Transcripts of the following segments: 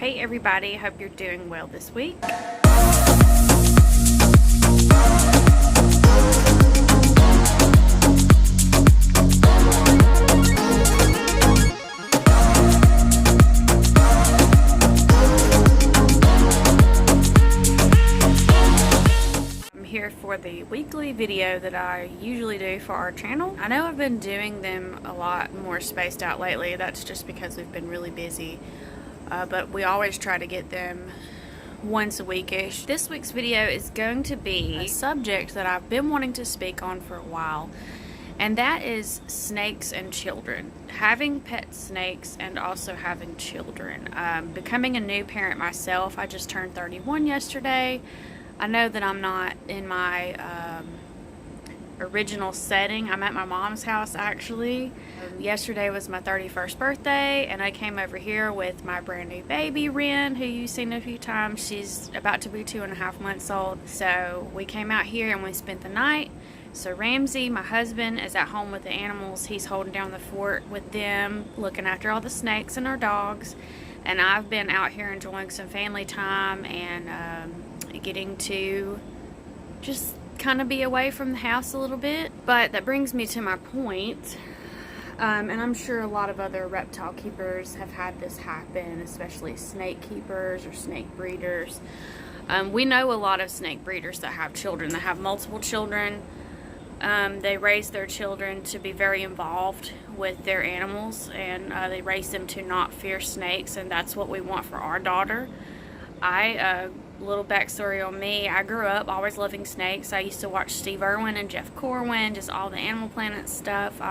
Hey everybody, hope you're doing well this week. I'm here for the weekly video that I usually do for our channel. I know I've been doing them a lot more spaced out lately. That's just because we've been really busy. But we always try to get them once a weekish. This week's video is going to be a subject that I've been wanting to speak on for a while, and that is snakes and children. Having pet snakes and also having children. Becoming a new parent myself, I just turned 31 yesterday. I know that I'm not in my original setting. I'm at my mom's house actually. Yesterday was my 31st birthday, and I came over here with my brand new baby Ren, who you've seen a few times. She's about to be 2.5 months old. So we came out here and we spent the night. So Ramsey, my husband, is at home with the animals. He's holding down the fort with them, looking after all the snakes and our dogs. And I've been out here enjoying some family time and getting to just kind of be away from the house a little bit. But that brings me to my point, and I'm sure a lot of other reptile keepers have had this happen, especially snake keepers or snake breeders. We know a lot of snake breeders that have children, that have multiple children. They raise their children to be very involved with their animals, and they raise them to not fear snakes, and that's what we want for our daughter. Little backstory on me, I grew up always loving snakes. I used to watch Steve Irwin and Jeff Corwin, just all the Animal Planet stuff.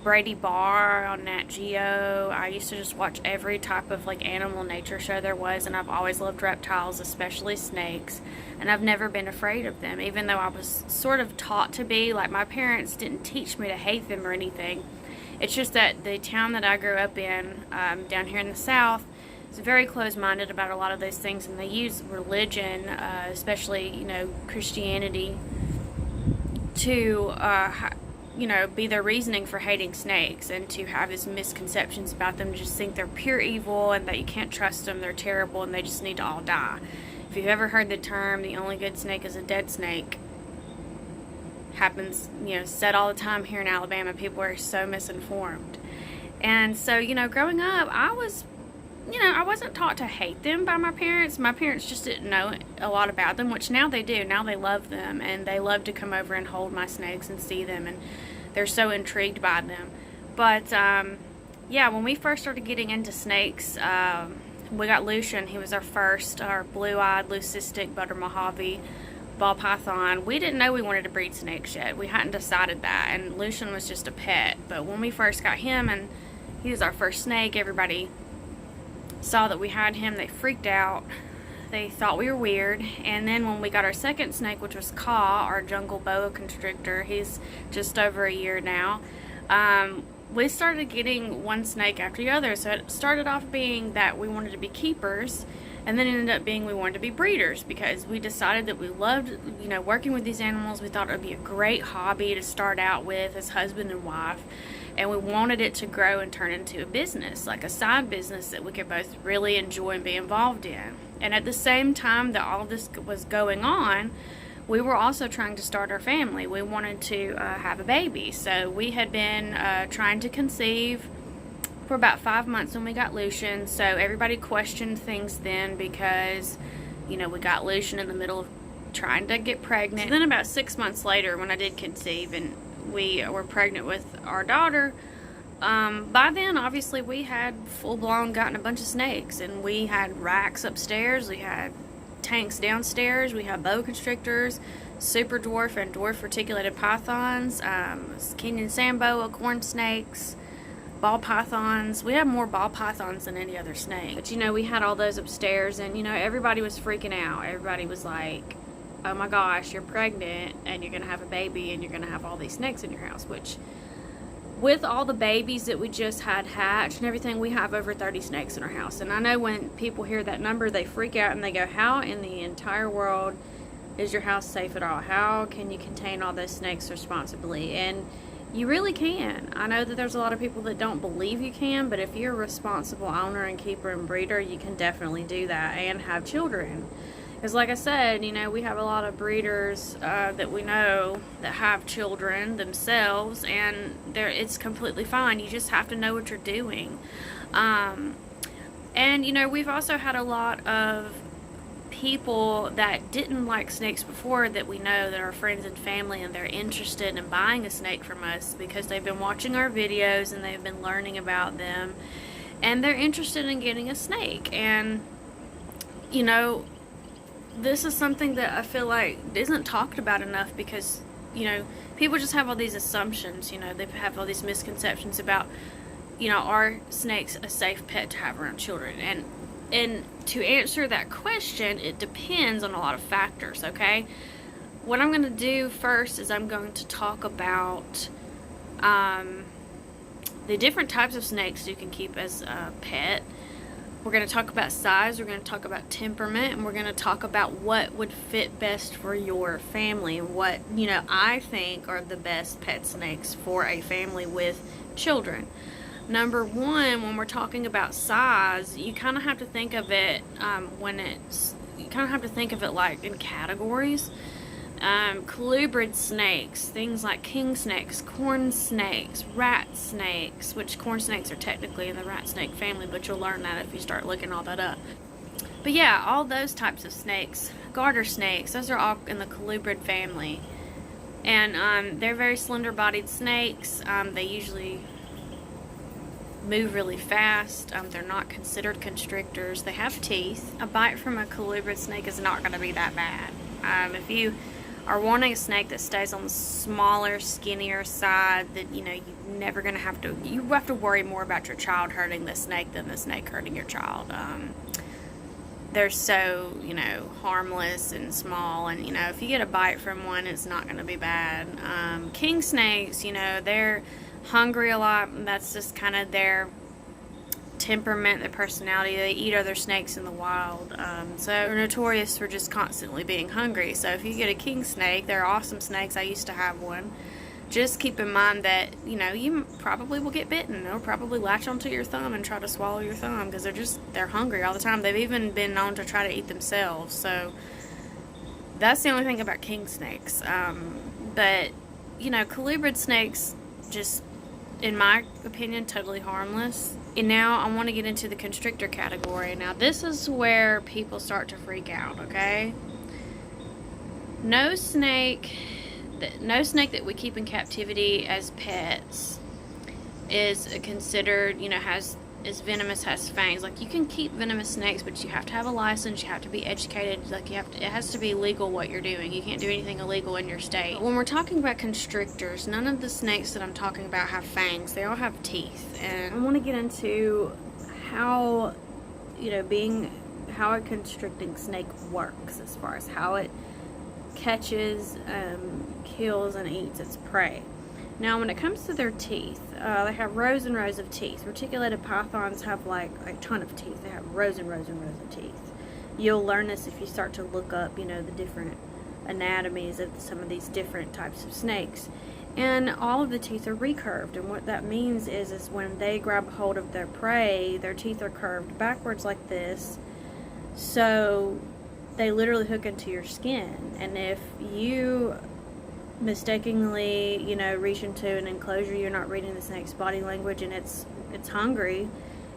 Brady Barr on Nat Geo. I used to just watch every type of animal nature show there was, and I've always loved reptiles, especially snakes, and I've never been afraid of them, even though I was sort of taught to be. My parents didn't teach me to hate them or anything. It's just that the town that I grew up in, down here in the South, is very close-minded about a lot of those things, and they use religion, especially Christianity, to be their reasoning for hating snakes, and to have these misconceptions about them, to just think they're pure evil and that you can't trust them, they're terrible, and they just need to all die. If you've ever heard the term, the only good snake is a dead snake, happens, said all the time here in Alabama. People are so misinformed. And so, growing up, I wasn't taught to hate them by my parents. My parents just didn't know a lot about them, which now they do. Now they love them, and they love to come over and hold my snakes and see them, and they're so intrigued by them. But, yeah, when we first started getting into snakes, we got Lucian. He was our blue-eyed, leucistic, butter Mojave ball python. We didn't know we wanted to breed snakes yet. We hadn't decided that, and Lucian was just a pet. But when we first got him, and he was our first snake, everybody saw that we had him, they freaked out. They thought we were weird. And then when we got our second snake, which was Ka, our jungle boa constrictor, he's just over a year now, we started getting one snake after the other. So it started off being that we wanted to be keepers, and then it ended up being we wanted to be breeders, because we decided that we loved working with these animals. We thought it would be a great hobby to start out with as husband and wife, and we wanted it to grow and turn into a business, like a side business that we could both really enjoy and be involved in. And at the same time that all of this was going on, we were also trying to start our family. We wanted to have a baby. So we had been trying to conceive for about 5 months when we got Lucian. So everybody questioned things then, because we got Lucian in the middle of trying to get pregnant. So then about 6 months later, when I did conceive and we were pregnant with our daughter, by then obviously we had full-blown gotten a bunch of snakes, and we had racks upstairs, we had tanks downstairs, we had boa constrictors, super dwarf and dwarf reticulated pythons, Kenyan sand boa, corn snakes, ball pythons. We had more ball pythons than any other snake. But we had all those upstairs, and everybody was freaking out. Everybody was like, oh my gosh, you're pregnant and you're gonna have a baby and you're gonna have all these snakes in your house. Which, with all the babies that we just had hatched and everything, we have over 30 snakes in our house. And I know when people hear that number, they freak out and they go, how in the entire world is your house safe at all? How can you contain all those snakes responsibly? And You really can. I know that there's a lot of people that don't believe you can, but if you're a responsible owner and keeper and breeder, you can definitely do that and have children. Because like I said, you know, we have a lot of breeders that we know that have children themselves, and it's completely fine. You just have to know what you're doing. And, you know, we've also had a lot of people that didn't like snakes before that we know that are friends and family, and they're interested in buying a snake from us because they've been watching our videos and they've been learning about them, and they're interested in getting a snake. And, you know, this is something that I feel like isn't talked about enough because, you know, people just have all these assumptions. You know, they have all these misconceptions about, you know, are snakes a safe pet to have around children? And to answer that question, it depends on a lot of factors, okay? What I'm going to do first is I'm going to talk about the different types of snakes you can keep as a pet. We're going to talk about size, we're going to talk about temperament, and we're going to talk about what would fit best for your family and what, you know, I think are the best pet snakes for a family with children. Number one, when we're talking about size, you kind of have to think of it like in categories. Colubrid snakes, things like king snakes, corn snakes, rat snakes, which corn snakes are technically in the rat snake family, but you'll learn that if you start looking all that up. But yeah, all those types of snakes, garter snakes, those are all in the colubrid family. And they're very slender-bodied snakes. They usually move really fast. They're not considered constrictors. They have teeth. A bite from a colubrid snake is not going to be that bad. If you are wanting a snake that stays on the smaller, skinnier side, that, you know, you're never going to have to worry more about your child hurting the snake than the snake hurting your child. They're so, you know, harmless and small, and, you know, if you get a bite from one, it's not going to be bad. King snakes, you know, they're hungry a lot, and that's just kind of their temperament, their personality. They eat other snakes in the wild, so they're notorious for just constantly being hungry. So if you get a king snake, they're awesome snakes. I used to have one. Just keep in mind that, you know, you probably will get bitten. They'll probably latch onto your thumb and try to swallow your thumb because they're hungry all the time. They've even been known to try to eat themselves. So that's the only thing about king snakes. But, you know, colubrid snakes, just, in my opinion, totally harmless. And now I want to get into the constrictor category. Now this is where people start to freak out, okay? No snake that we keep in captivity as pets is considered, you know, is venomous, has fangs. Like, you can keep venomous snakes, but you have to have a license, you have to be educated, like, it has to be legal what you're doing. You can't do anything illegal in your state. When we're talking about constrictors, none of the snakes that I'm talking about have fangs. They all have teeth. And I want to get into how, you know, how a constricting snake works, as far as how it catches, kills, and eats its prey. Now, when it comes to their teeth, they have rows and rows of teeth. Reticulated pythons have like a ton of teeth. They have rows and rows and rows of teeth. You'll learn this if you start to look up, you know, the different anatomies of some of these different types of snakes. And all of the teeth are recurved, and what that means is when they grab hold of their prey, their teeth are curved backwards like this, so they literally hook into your skin. And if you mistakenly, you know, reach into an enclosure, you're not reading the snake's body language, and it's hungry,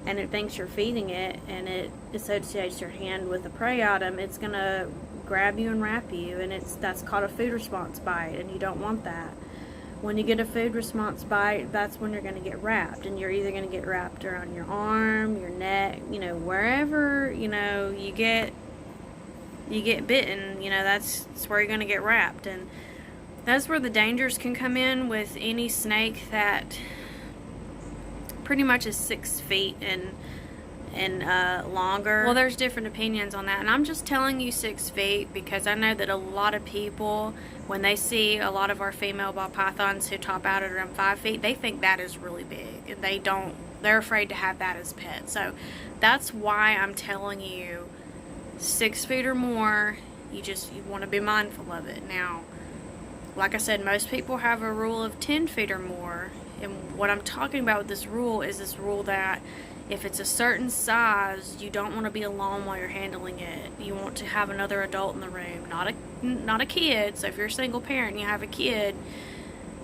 and it thinks you're feeding it, and it associates your hand with a prey item, it's gonna grab you and wrap you, and that's called a food response bite, and you don't want that. When you get a food response bite, that's when you're gonna get wrapped, and you're either gonna get wrapped around your arm, your neck, you know, wherever, you know, you get bitten, you know, that's where you're gonna get wrapped. And that's where the dangers can come in with any snake that pretty much is 6 feet and longer. Well, there's different opinions on that, and I'm just telling you 6 feet because I know that a lot of people, when they see a lot of our female ball pythons who top out at around 5 feet, they think that is really big, and they're afraid to have that as pets. So that's why I'm telling you 6 feet or more. You want to be mindful of it. Now, like I said, most people have a rule of 10 feet or more. And what I'm talking about with this rule is this rule that if it's a certain size, you don't want to be alone while you're handling it. You want to have another adult in the room, not a kid. So if you're a single parent and you have a kid,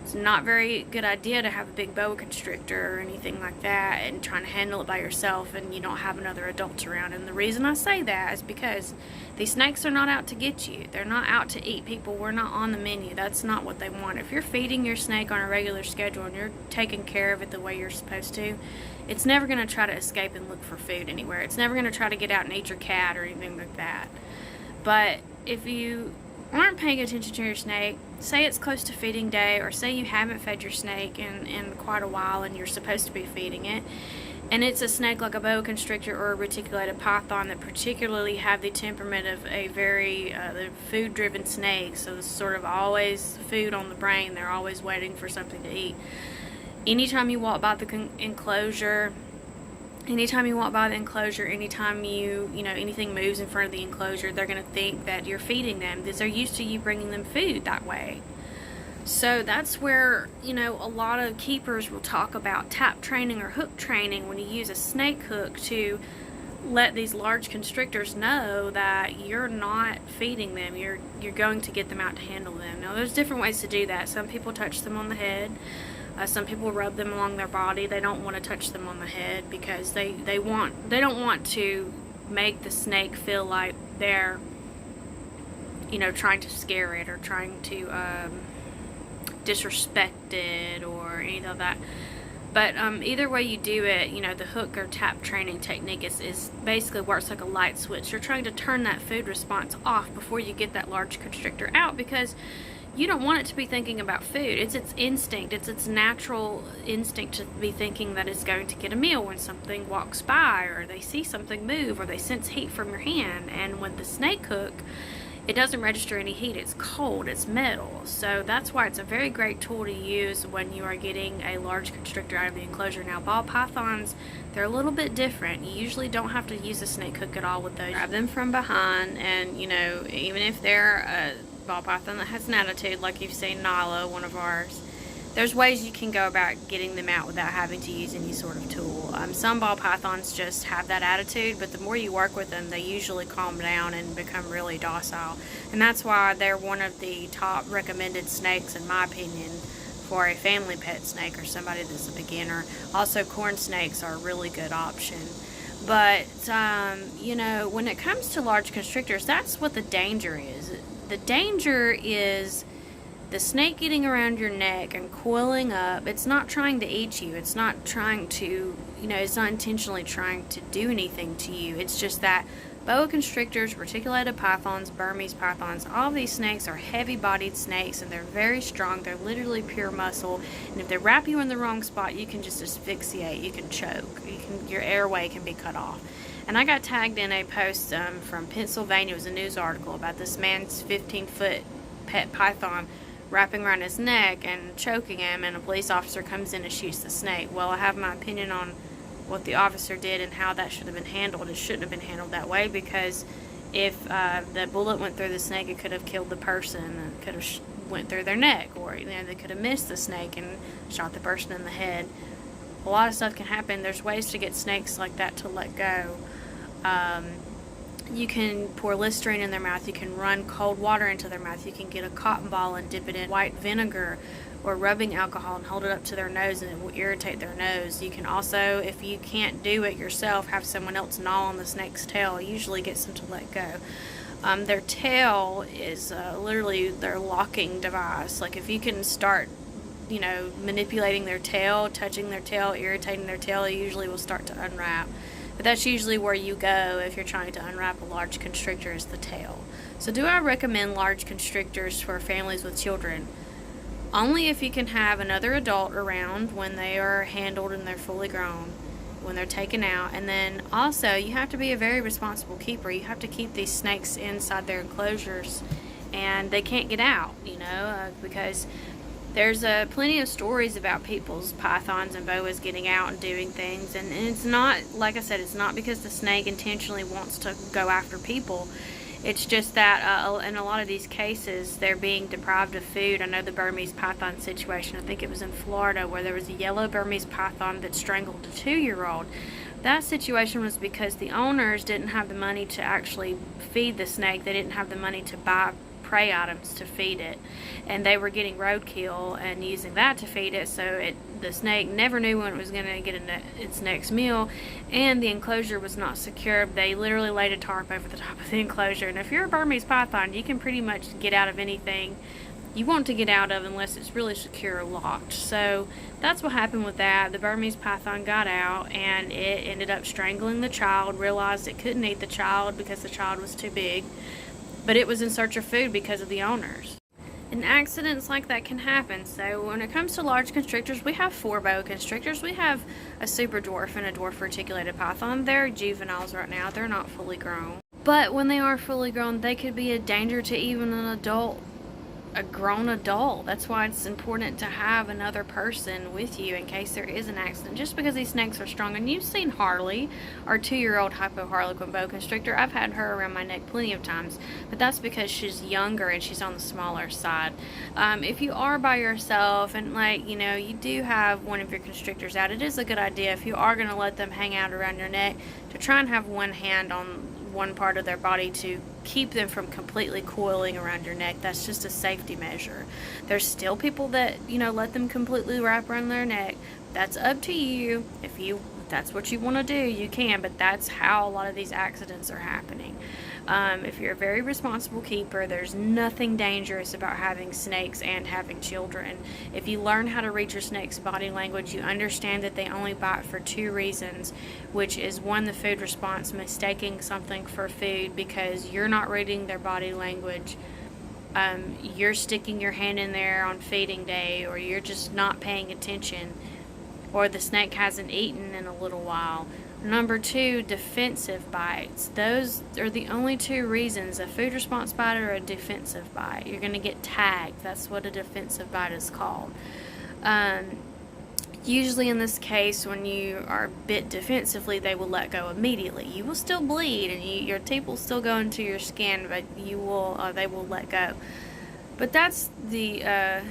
it's not a very good idea to have a big boa constrictor or anything like that and trying to handle it by yourself and you don't have another adult around. And the reason I say that is because these snakes are not out to get you. They're not out to eat people. We're not on the menu. That's not what they want. If you're feeding your snake on a regular schedule and you're taking care of it the way you're supposed to, it's never going to try to escape and look for food anywhere. It's never going to try to get out and eat your cat or anything like that. But if you aren't paying attention to your snake, say it's close to feeding day, or say you haven't fed your snake in quite a while and you're supposed to be feeding it, and it's a snake like a boa constrictor or a reticulated python that particularly have the temperament of a very food-driven snake, so it's sort of always food on the brain. They're always waiting for something to eat. Anytime you walk by the enclosure, anytime you anything moves in front of the enclosure, they're going to think that you're feeding them because they're used to you bringing them food that way. So that's where, a lot of keepers will talk about tap training or hook training when you use a snake hook to let these large constrictors know that you're not feeding them. You're going to get them out to handle them. Now, there's different ways to do that. Some people touch them on the head. Some people rub them along their body. They don't want to touch them on the head because they don't want to make the snake feel like they're trying to scare it or trying to disrespect it or anything like that. But either way you do it, the hook or tap training technique is basically works like a light switch. You're trying to turn that food response off before you get that large constrictor out, because you don't want it to be thinking about food. It's its instinct. It's its natural instinct to be thinking that it's going to get a meal when something walks by, or they see something move, or they sense heat from your hand. And with the snake hook, it doesn't register any heat. It's cold. It's metal. So that's why it's a very great tool to use when you are getting a large constrictor out of the enclosure. Now, ball pythons, they're a little bit different. You usually don't have to use a snake hook at all with those. Grab them from behind, and even if they're a ball python that has an attitude, like you've seen Nala, one of ours, there's ways you can go about getting them out without having to use any sort of tool. Some ball pythons just have that attitude, but the more you work with them, they usually calm down and become really docile. And that's why they're one of the top recommended snakes, in my opinion, for a family pet snake or somebody that's a beginner. Also, corn snakes are a really good option. But, when it comes to large constrictors, that's what the danger is. The danger is the snake getting around your neck and coiling up. It's not trying to eat you. It's not trying to, it's not intentionally trying to do anything to you. It's just that boa constrictors, reticulated pythons, Burmese pythons, all of these snakes are heavy-bodied snakes, and they're very strong. They're literally pure muscle. And if they wrap you in the wrong spot, you can just asphyxiate. You can choke. Your airway can be cut off. And I got tagged in a post from Pennsylvania. It was a news article about this man's 15-foot pet python wrapping around his neck and choking him, and a police officer comes in and shoots the snake. Well, I have my opinion on what the officer did and how that should have been handled. It shouldn't have been handled that way, because if the bullet went through the snake, it could have killed the person, and it could have went through their neck, or they could have missed the snake and shot the person in the head. A lot of stuff can happen. There's ways to get snakes like that to let go. You can pour Listerine in their mouth. You can run cold water into their mouth. You can get a cotton ball and dip it in white vinegar or rubbing alcohol and hold it up to their nose, and it will irritate their nose. You can also, if you can't do it yourself, have someone else gnaw on the snake's tail. It usually gets them to let go. Their tail is literally their locking device. Like, if you can start manipulating their tail, touching their tail, irritating their tail, it usually will start to unwrap. But that's usually where you go if you're trying to unwrap a large constrictor, is the tail. So do I recommend large constrictors for families with children? Only if you can have another adult around when they are handled and they're fully grown, when they're taken out. And then also, you have to be a very responsible keeper. You have to keep these snakes inside their enclosures, and they can't get out, because there's plenty of stories about people's pythons and boas getting out and doing things, and it's not, like I said, it's not because the snake intentionally wants to go after people. It's just that in a lot of these cases, they're being deprived of food. I know the Burmese python situation, I think it was in Florida, where there was a yellow Burmese python that strangled a 2-year-old. That situation was because the owners didn't have the money to actually feed the snake. They didn't have the money to buy prey items to feed it, and they were getting roadkill and using that to feed it, so the snake never knew when it was going to get its next meal, and the enclosure was not secure. They literally laid a tarp over the top of the enclosure, and if you're a Burmese python, you can pretty much get out of anything you want to get out of unless it's really secure or locked. So that's what happened with that. The Burmese python got out, and it ended up strangling the child, realized it couldn't eat the child because the child was too big, but it was in search of food because of the owners. And accidents like that can happen. So when it comes to large constrictors, we have 4 boa constrictors. We have a super dwarf and a dwarf reticulated python. They're juveniles right now. They're not fully grown. But when they are fully grown, they could be a danger to even an adult, a grown adult. That's why it's important to have another person with you in case there is an accident. Just because these snakes are strong, and you've seen Harley, our 2-year-old hypoharlequin boa constrictor. I've had her around my neck plenty of times, but that's because she's younger and she's on the smaller side. If you are by yourself and you do have one of your constrictors out, it is a good idea, if you are going to let them hang out around your neck, to try and have one hand on one part of their body to keep them from completely coiling around your neck. That's just a safety measure. There's still people that let them completely wrap around their neck. That's up to you. If that's what you want to do, you can, but that's how a lot of these accidents are happening. If you're a very responsible keeper, there's nothing dangerous about having snakes and having children. If you learn how to read your snake's body language, you understand that they only bite for 2 reasons, which is 1, the food response, mistaking something for food because you're not reading their body language. You're sticking your hand in there on feeding day, or you're just not paying attention, or the snake hasn't eaten in a little while. Number 2, defensive bites. Those are the only 2 reasons, a food response bite or a defensive bite. You're going to get tagged. That's what a defensive bite is called. Usually in this case, when you are bit defensively, they will let go immediately. You will still bleed, and your teeth will still go into your skin, but they will let go. But that's the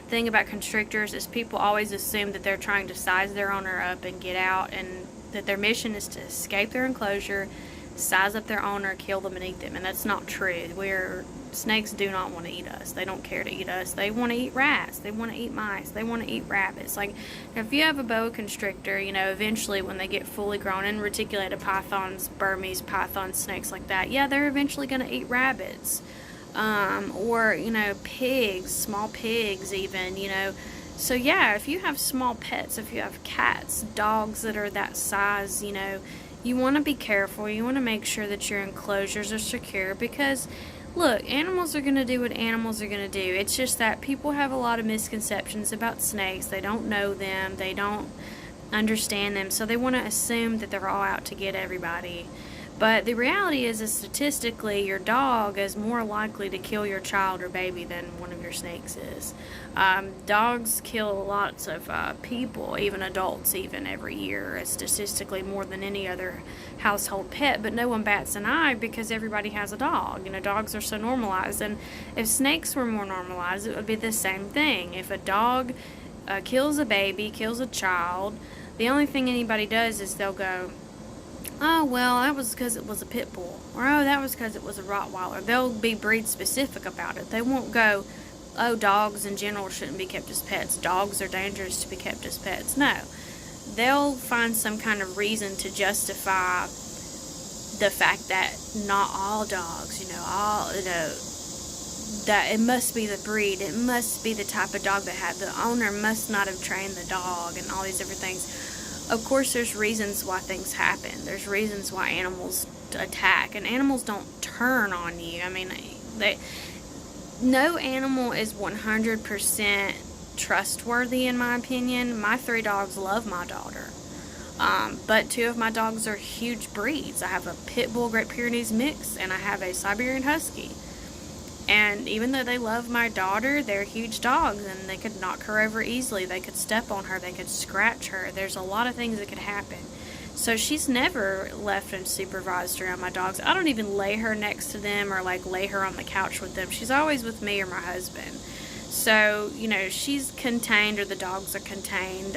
thing about constrictors, is people always assume that they're trying to size their owner up and get out, and that their mission is to escape their enclosure, size up their owner, kill them, and eat them. And that's not true. Snakes do not want to eat us. They don't care to eat us. They want to eat rats. They want to eat mice. They want to eat rabbits. Like, if you have a boa constrictor, eventually when they get fully grown, and reticulated pythons, Burmese pythons, snakes like that, yeah, they're eventually going to eat rabbits. Or, pigs, small pigs even, So yeah, if you have small pets, if you have cats, dogs that are that size, you want to be careful. You want to make sure that your enclosures are secure, because look, animals are going to do what animals are going to do. It's just that people have a lot of misconceptions about snakes. They don't know them. They don't understand them. So they want to assume that they're all out to get everybody. But the reality is statistically, your dog is more likely to kill your child or baby than one of your snakes is. Dogs kill lots of people, even adults, even every year, statistically more than any other household pet. But no one bats an eye because everybody has a dog. Dogs are so normalized. And if snakes were more normalized, it would be the same thing. If a dog kills a baby, kills a child, the only thing anybody does is they'll go, oh, well, that was because it was a pit bull. Or, oh, that was because it was a Rottweiler. They'll be breed specific about it. They won't go, oh, dogs in general shouldn't be kept as pets. Dogs are dangerous to be kept as pets. No. They'll find some kind of reason to justify the fact that not all dogs, that it must be the breed. It must be the type of dog they have. The owner must not have trained the dog, and all these different things. Of course, there's reasons why things happen. There's reasons why animals attack, and animals don't turn on you. No animal is 100% trustworthy, in my opinion. My 3 dogs love my daughter, but 2 of my dogs are huge breeds. I have a Pit Bull Great Pyrenees mix, and I have a Siberian Husky. And even though they love my daughter, they're huge dogs, and they could knock her over easily. They could step on her. They could scratch her. There's a lot of things that could happen. So she's never left unsupervised around my dogs. I don't even lay her next to them or like lay her on the couch with them. She's always with me or my husband. So, you know, she's contained, or the dogs are contained.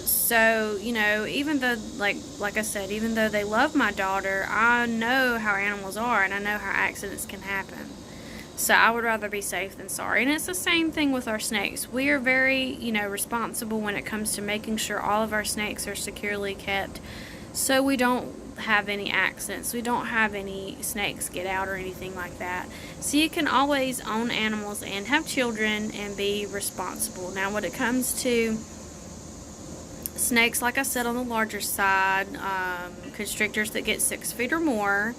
So, you know, even though, like I said, even though they love my daughter, I know how animals are, and I know how accidents can happen. So I would rather be safe than sorry. And it's the same thing with our snakes. We are very, you know, responsible when it comes to making sure all of our snakes are securely kept, so we don't have any accidents. We don't have any snakes get out or anything like that. So you can always own animals and have children and be responsible. Now, when it comes to snakes, like I said, on the larger side, constrictors that get 6 feet or more,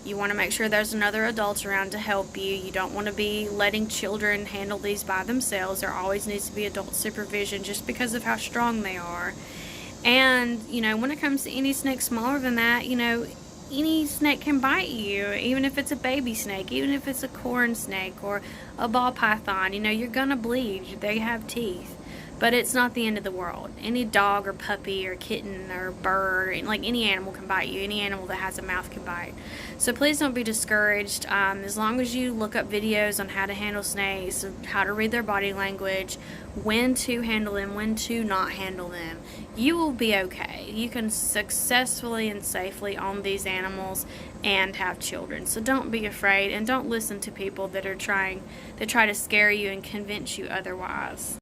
you want to make sure there's another adult around to help you. You don't want to be letting children handle these by themselves. There always needs to be adult supervision just because of how strong they are. And, you know, when it comes to any snake smaller than that, you know, any snake can bite you, even if it's a baby snake, even if it's a corn snake or a ball python. You know, you're going to bleed. They have teeth. But it's not the end of the world. Any dog or puppy or kitten or bird, like any animal can bite you. Any animal that has a mouth can bite. So please don't be discouraged. As long as you look up videos on how to handle snakes, how to read their body language, when to handle them, when to not handle them, you will be okay. You can successfully and safely own these animals and have children. So don't be afraid, and don't listen to people that try to scare you and convince you otherwise.